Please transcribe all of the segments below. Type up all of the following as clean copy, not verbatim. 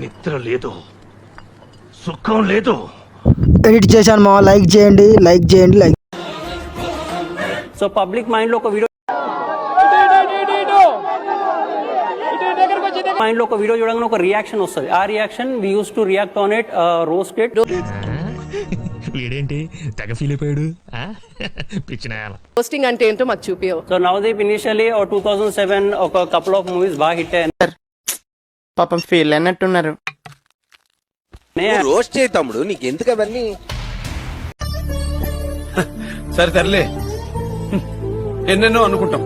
నిద్ర లేదు, సుఖం లేదు. ఎడిట్ చేశాను మా, లైక్ చేయండి, లైక్ చేయండి, లైక్. సో పబ్లిక్ మైండ్ లో ఒక వీడియో చూడగానే ఒక రియాక్షన్ వస్తుంది. ఆ reaction we use to react on it, roast it. వీడేంటి తెగ ఫీల్ అయిపోయాడు. పోస్టింగ్ అంటే ఏంటో మాకు చూపియో. సో నవదీప్ ఇనిషియలీ 2007 ఒక కపుల్ ఆఫ్ మూవీస్ బాగా హిట్ అయ్యాయి. పాపం ఫీల్ అన్నట్టున్నారు. రోస్ట్ చేయి తమ్ముడు, నీకు ఎందుకు అవన్నీ? సరే తరలే, ఎన్నెన్నో అనుకుంటాం.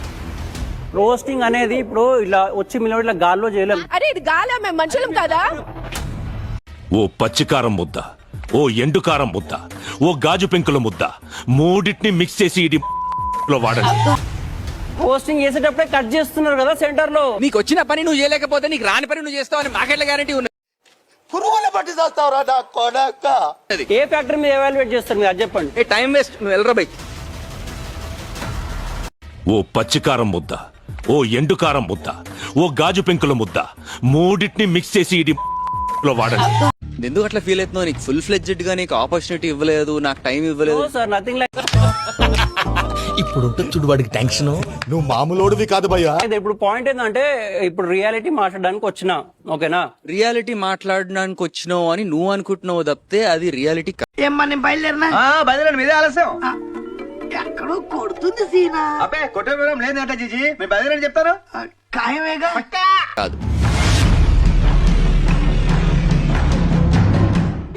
రోస్టింగ్ అనేది ఇప్పుడు ఇలా వచ్చి మిలియన్ ఇట్లా గాల్లో చేయలేం. అరే ఇది గాలా, మేము మనుషులం కదా. ఓ పచ్చికారం ముద్ద, ఓ ఎండుకారం ముద్ద, ఓ గాజు పెంకుల ముద్ద, మూడింటిని మిక్స్ చేసి ఇది వాడండి. రోస్టింగ్ చేసేటప్పుడే కట్ చేస్తున్నారు కదా సెంటర్ లో. నీకు వచ్చిన పని నువ్వు చేయలేకపోతే నీకు రాని పని నువ్వు చేస్తావని మాకెట్లా గ్యారంటీ ఉంది? ఏ ఫ్యాక్టరీ మీద ఎవాల్యుయేట్ చేస్తారు మీరు అది చెప్పండి. ఏ టైం వేస్ట్, నువ్వు వెళ్ళరా బై. ఓ పచ్చికారం ముద్ద, ఓ ఎండుకారం ముద్ద, ఓ గాజు పెంకుల ముద్ద, మూడింటిని మిక్స్ చేసి ఇది వాడండి. ఎందుకు అట్లా ఫీల్ అవుతున్నావు? నీకు ఫుల్ ఫ్లెడ్జెడ్ గా నీకు ఆపర్చునిటీ ఇవ్వలేదు, నాకు టైం ఇవ్వలేదు. Sir nothing like. ఇప్పుడు చూడు వాడికి టెన్షన్. నువ్వు మామూలోడివి కాదు భయ్యా. ఇప్పుడు పాయింట్ ఏంటంటే ఇప్పుడు రియాలిటీ మాట్లాడడానికి వచ్చినా, ఓకేనా? రియాలిటీ మాట్లాడడానికి వచ్చినావు అని నువ్వు అనుకుంటున్నావు తప్పితే అది రియాలిటీ ఏమన్నా బయలుదేరినా? బదిలండి మీదే ఆలస్యం. ఎక్కడో కొడుతుంది సీనా. అబ్బే కొట్టే వివరం లేదంట జీజీ, మీరు బదిలండి చెప్తారు. ఖాయమేగా. కాదు.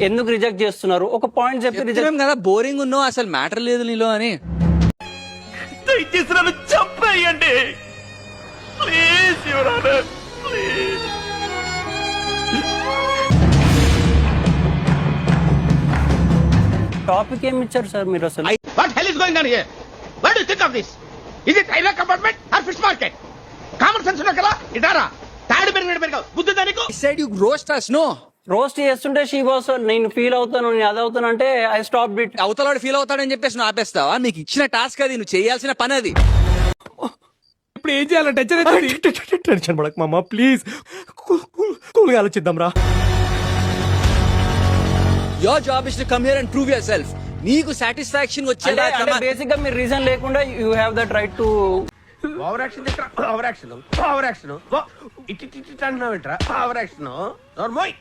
ఎందుకు రిజెక్ట్ చేస్తున్నారు? ఒక పాయింట్ చెప్పి రిజెక్ట్ కదా, బోరింగ్ ఉన్నావు, అసలు మ్యాటర్ లేదు నీలో అని. దయచేసి నన్ను చంపేయండి please, your honour please. Topic ఏమి ఇచ్చారు సార్ మీరు అసలు? What hell is going on here? What do you think of this? Is it railway compartment or fish market? Common sense ఉన్నా కదా, ఇటారా తాడు పెరిగావు బుద్ధి దానికి. said you roast us, no? Roast చేస్తుంటే షీ వాస్, నేను ఫీల్ అవుతాను, నేను అది అవుతాను అంటే ఐ స్టాప్ బిట్. అవతలాడు ఫీల్ అవుతాడని చెప్పేసి నువ్వు ఆపేస్తావా? నీకు ఇచ్చిన టాస్క్ అది, నువ్వు చేయాల్సిన పని అది. ఇప్పుడు ఏం చేయాలంటే టెన్షన్ పడక మామ, ప్లీజ్ కూల్గా ఆలోచిద్దాం రా. Your job is to come here and prove your self. నీకు సాటిస్ఫాక్షన్ వచ్చేలా బేసిక్ గా మీరు రీజన్ లేకుండా you have that right to over action over action over action it అంటున్నావు ఏంట్రా? ఓవర్ యాక్షన్ నోర్మోయ్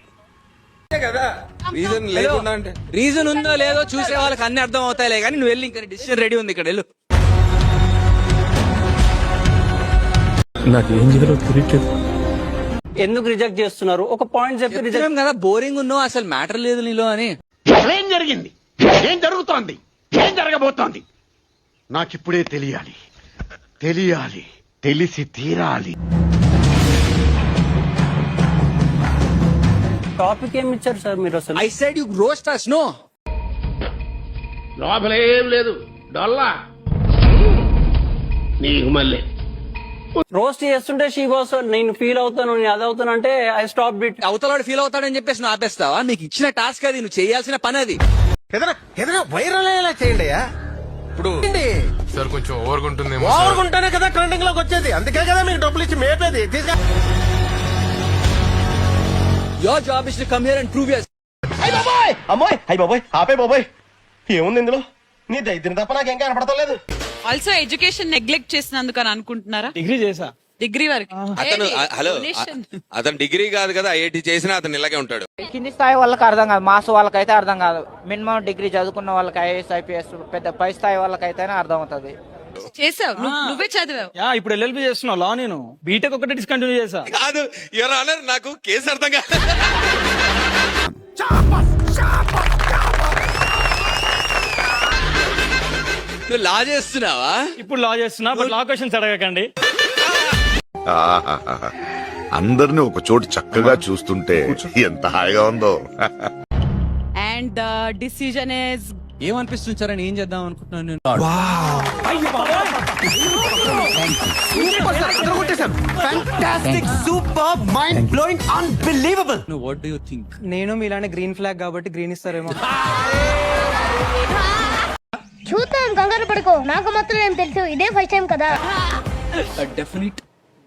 కదా. రీజన్ లేకుండా అంటే రీజన్ ఉందో లేదో చూసే వాళ్ళకి అన్ని అర్థం అవుతాయిలే, కానీ నువ్వు వెళ్ళి ఇంకా డిసిషన్ రెడీ ఉంది ఇక్కడ, వెళ్ళు. నాకు ఏం చేయాలో తెలియట్లేదు. ఎందుకు రిజెక్ట్ చేస్తున్నారు? ఒక పాయింట్ చెప్పి రిజెక్ట్ కదా, బోరింగ్ ఉన్నావు, అసలు మ్యాటర్ లేదు నీలో అని. ఏం జరిగింది, ఏం జరుగుతోంది, ఏం జరగబోతోంది నాకిప్పుడే తెలియాలి, తెలియాలి, తెలిసి తీరాలి. టాపిక్ ఏమి ఇచ్చారు సార్ మీరు అసలు? I said you roast us, no? లోపలేం లేదు, డొల్లా నీకు మళ్ళీ. రోస్ట్ చేస్తుంటే షీ వాస్, నేను ఫీల్ అవుతాను, నేను అది అవుతాను అంటే ఐ స్టాప్ బిట్. అవతలాడు ఫీల్ అవుతాడని చెప్పేసి నువ్వు ఆపేస్తావా? నీకు ఇచ్చిన టాస్క్ అది, నువ్వు చేయాల్సిన పని అది. ఏదైనా వైరల్ అయ్యేలా చేయండి అయ్యా. ఇప్పుడు సార్ కొంచెం ఓవర్గా ఉంటుందేమో. ఓవర్గా ఉంటేనే కదా ట్రెండింగ్ లోకి వచ్చేది, అందుకే కదా మీకు డబ్బులు ఇచ్చి మేపేది. Your job is to come here and prove your. అమ్మాయి అయ్యి బాబోయ్, ఆపే బాబోయ్, ఏముంది ఇందులో? నీ దైద్యం తప్ప నాకేం కనపడతలేదు. ఆల్సో ఎడ్యుకేషన్ నెగ్లెక్ట్ చేసినందుకు అని అనుకుంటున్నారా? డిగ్రీ చేసా, డిగ్రీ వరకు. అతను హలో, అతను డిగ్రీ కాదు కదా, ఐఐటి చేసినా అతను ఇలాగే ఉంటాడు. కింది స్థాయి వాళ్ళకి అర్థం కాదు, మాస్ వాళ్ళకైతే అర్థం కాదు. మినిమం డిగ్రీ చదువుకున్న వాళ్ళకి, ఐఏఎస్ ఐపీఎస్ పెద్ద పై స్థాయి వాళ్ళకైతేనే అర్థం అవుతుంది. చేసావు, నువ్వే చదివావు. ఇప్పుడు ఎల్ఎల్బి చేస్తున్నావు లా, నేను బీటెక్ ఒకటి డిస్కంటిన్యూ చేసా. కాదు యువర్ ఆనర్, నాకు కేసు అర్థం కాదు. నువ్వు లా చేస్తున్నావా? ఇప్పుడు లా చేస్తున్నా, బట్ లా క్వశ్చన్స్ అడగకండి. అందరిని ఒక చోటు చక్కగా చూస్తుంటే ఎంత హాయిగా ఉందో. And decision is. ఏమనిపిస్తుంది సార్ అని, ఏం చేద్దాం అనుకుంటున్నాను నేను. What do you think? నేను మీలానే గ్రీన్ ఫ్లాగ్ కాబట్టి గ్రీన్ ఇస్తారేమో. చూద్దాం, కంగారు పడుకో, నాకు మాత్రం ఏం తెలుసు, ఇదే ఫస్ట్ టైం కదా. Definite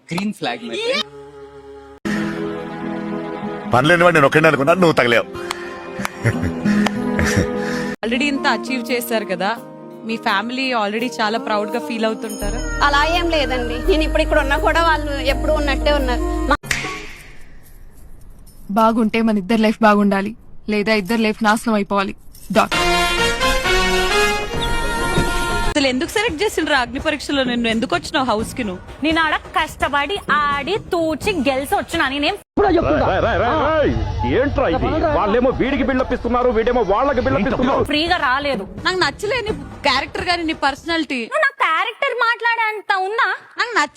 green flag. పనిలేని వాడు నేను ఒక్కడే అనుకున్నా, నువ్వు తగలేవు. ఆల్రెడీ ఇంత అచీవ్ చేశారు కదా, మీ ఫ్యామిలీ ఆల్రెడీ చాలా ప్రౌడ్ గా ఫీల్ అవుతుంటారు. అలా ఏం లేదండి, నేను ఇప్పుడు ఇక్కడ ఉన్నా కూడా వాళ్ళు ఎప్పుడు ఉన్నట్టే ఉన్నారు. బాగుంటే మన ఇద్దరు లైఫ్ బాగుండాలి, లేదా ఇద్దరు లైఫ్ నాశనం అయిపోవాలి. డాట్. అసలు ఎందుకు సెలెక్ట్ చేసిండ్రు అగ్ని పరీక్షలో? నిన్ను ఎందుకు వచ్చినావు హౌస్ కి? నువ్వు నేను ఆడ కష్టపడి ఆడి తూచి గెలిచి వచ్చినా. నేనేం ఏంట్రా ఇది? వాళ్ళేమో వీడికి బిల్డప్ ఇస్తున్నారు, వీడేమో వాళ్ళకి బిల్డప్ ఇస్తున్నారు. ఫ్రీగా రాలేదు. నాకు నచ్చలేని క్యారెక్టర్ గాని నీ పర్సనాలిటీ. నా క్యారెక్టర్ మాట్లాడే అంత ఉందా? నాకు నచ్చ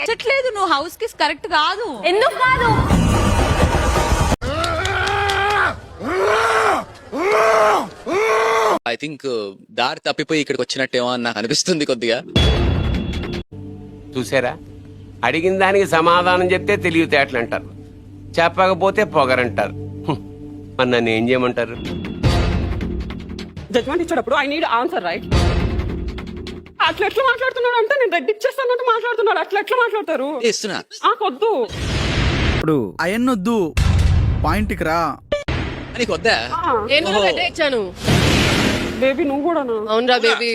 నచ్చట్లేదు. నువ్వు హౌస్ కి కరెక్ట్ కాదు. ఎందుకు కాదు? ఐ థింక్ దారి తప్పిపోయి ఇక్కడికి వచ్చినట్టేమో అని నాకు అనిపిస్తుంది కొద్దిగా. చూసారా, అడిగిన దానికి సమాధానం చెప్తే తెలివితేటలు అంటారు, చెప్పకపోతే పొగరంటారు. మరి నన్ను ఏం చేయమంటారు? జడ్జ్మెంట్ ఇచ్చేటప్పుడు ఐ నీడ్ ఆన్సర్, రైట్? అట్లా ఎట్లా మాట్లాడుతున్నాడు అంటే నేను రెడ్ ఇచ్చేస్తానంటే మాట్లాడుతున్నాడు. అట్లా ఎట్లా మాట్లాడతారు? ఇస్తున్నా వద్దు. ఇప్పుడు అయన్నొద్దు, పాయింట్కి రా. నీకు వద్దా? ఇచ్చాను బేబీ నువ్వు కూడా. అవునరా బేబీ.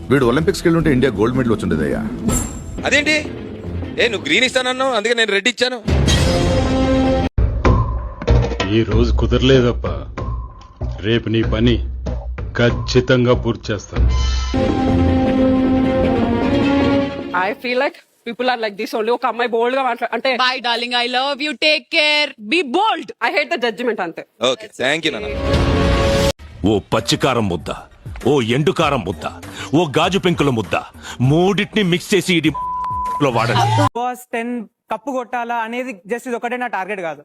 వీడు ఒలింపిక్స్కి వెళ్ళి ఉంటే ఇండియా గోల్డ్ మెడల్ వచ్చిండేదయ్యా. అదేంటి? నువ్వు గ్రీన్ ఇస్తానన్నావు, అందుకే నేను రెడ్ ఇచ్చాను. ఈ రోజు కుదరలేదప్ప, రేపు నీ పని ఖచ్చితంగా పూర్తి చేస్తాను. I feel like people are like this only. ఒక అమ్మాయి బోల్డ్ గా మాట్లాడు అంటే bye darling, I love you, take care, be bold. I hate the judgement అంతే. ఓకే, థ్యాంక్ యూ నాన్న. ఓ పచ్చికారం ముద్ద, ఓ ఎండుకారం ముద్ద, ఓ గాజు పెంకుల ముద్ద, మూడింటిని మిక్స్ చేసి ఇది లో వాడండి. బాస్ 10 కప్పు కొట్టాలా అనేది జస్ట్ ఇది ఒకటే నా టార్గెట్ కాదు.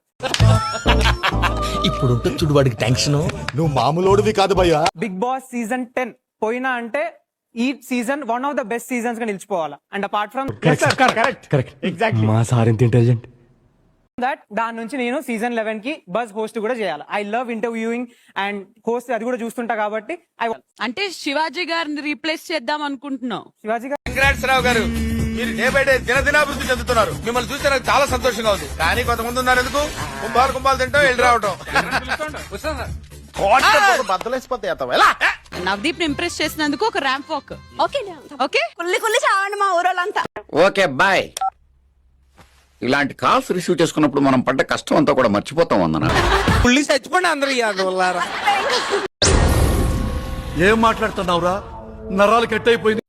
ఇప్పుడు చూడు వాడికి టెన్షన్. నువ్వు మామూలోడివి కాదు భయ్యా. బిగ్ బాస్ సీజన్ 10 పోయినా అంటే ఈ season one of the best seasons గా నిలిచిపోవాలా. అండ్ అపార్ట్ ఫ్రమ్ మా సార్ ఎంత ఇంటెలిజెంట్. దట్, దాని నుంచి నేను సీజన్ 11 కి బజ్ హోస్ట్ కూడా చేయాలి. I love interviewing and host, అది కూడా చూస్తుంటా కాబట్టి. అంటే శివాజీ గారిని రీప్లేస్ చేద్దాం అనుకుంటున్నావు? శివాజీ గారు, కంగ్రాట్స్ రావు గారు, మీరు డే బై డే దినదినాభివృద్ధి చెందుతున్నారు. మిమ్మల్ని చూస్తే నాకు చాలా సంతోషంగా ఉంది. కానీ కొంతమంది ఉన్నారు, ఎందుకు కుంభాలు తింటాం, వెళ్ళి రావటం. నవదీప్ ని ఇంప్రెస్ చేసినందుకు ఒక ర్యాంప్ వాక్. ఓకే ఓకే, కుల్లి చావండి మా ఊరోళ్ళంతా. Okay bye. ఇలాంటి కాల్స్ రిసీవ్ చేసుకున్నప్పుడు మనం పడ్డ కష్టం అంతా కూడా మర్చిపోతాం అన్న. పుల్లి చచ్చిపోండి అందరూ. ఏం మాట్లాడుతున్నావురా? నరాలు కట్ అయిపోయింది.